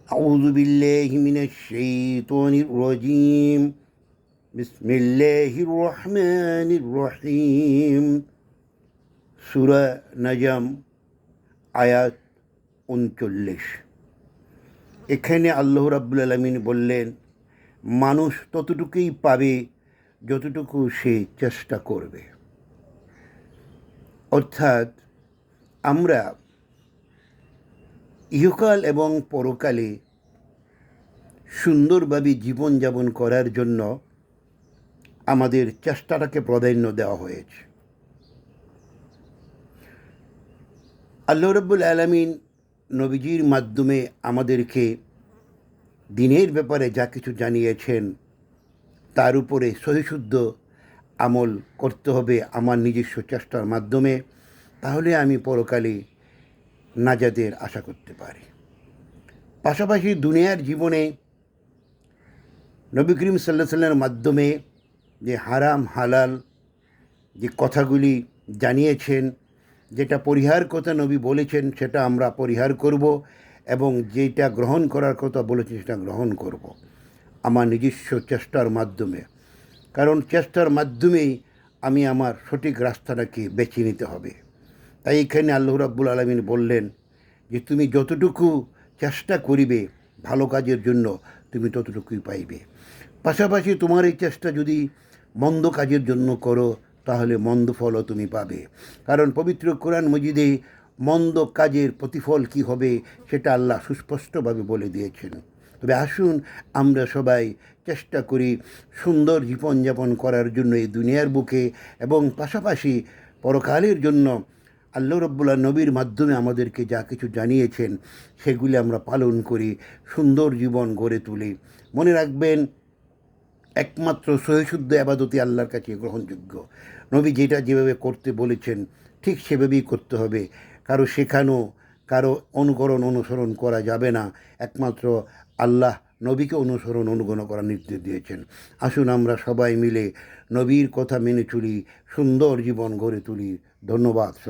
أعوذ بالله من الشيطان الرجيم بسم الله الرحمن الرحيم সূরা নাজম আয়াত ৩৯। এখানে আল্লাহ রাব্বুল আলামিন বললেন, মানুষ ততটুকুই পাবে যতটুকু সে চেষ্টা করবে। অর্থাৎ আমরা ইহকাল এবং পরকালে সুন্দরভাবে জীবনযাপন করার জন্য আমাদের চেষ্টাটাকে প্রাধান্য দেওয়া হয়েছে। আল্লাহ রাব্বুল আলামিন নবীজির মাধ্যমে আমাদেরকে দিনের ব্যাপারে যা কিছু জানিয়েছেন তার উপরে সহিশুদ্ধ আমল করতে হবে আমার নিজস্ব চেষ্টার মাধ্যমে, তাহলে আমি পরকালে নাজাতের আশা করতে পারি। পাশাপাশি দুনিয়ার জীবনে নবী করিম সাল্লাল্লাহু আলাইহি ওয়াসাল্লামের মাধ্যমে যে হারাম হালাল যে কথাগুলি জানিয়েছেন, যেটা পরিহার কথা নবী বলেছেন সেটা আমরা পরিহার করব, এবং যেটা গ্রহণ করার কথা বলেছেন সেটা গ্রহণ করব আমার নিজস্ব চেষ্টার মাধ্যমে। কারণ চেষ্টার মাধ্যমেই আমি আমার সঠিক রাস্তাটাকে বেছে নিতে হবে। তাই এখানে আল্লাহ রাব্বুল আলামিন বললেন যে তুমি যতটুকু চেষ্টা করিবে ভালো কাজের জন্য তুমি ততটুকুই পাইবে। পাশাপাশি তোমার এই চেষ্টা যদি মন্দ কাজের জন্য করো তাহলে মন্দ ফলও তুমি পাবে। কারণ পবিত্র কোরআন মজিদে মন্দ কাজের প্রতিফল কি হবে সেটা আল্লাহ সুস্পষ্টভাবে বলে দিয়েছেন। তবে আসুন আমরা সবাই চেষ্টা করি সুন্দর জীবনযাপন করার জন্য এই দুনিয়ার বুকে, এবং পাশাপাশি পরকালের জন্য আল্লাহ রাব্বুল নবীর মাধ্যমে আমাদেরকে যা কিছু জানিয়েছেন সেগুলি আমরা পালন করি, সুন্দর জীবন গড়ে তুলি। মনে রাখবেন, একমাত্র সহিশুদ্ধ আবাদতই আল্লাহর কাছে গ্রহণযোগ্য। নবী যেটা যেভাবে করতে বলেছেন ঠিক সেভাবেই করতে হবে। কারো শেখানো, কারো অনুসরণ করা যাবে না। একমাত্র আল্লাহ নবীকে অনুগণ করার নির্দেশ দিয়েছেন। আসুন আমরা সবাই মিলে নবীর কথা মেনে চলি, সুন্দর জীবন গড়ে তুলি। ধন্যবাদ সবাই।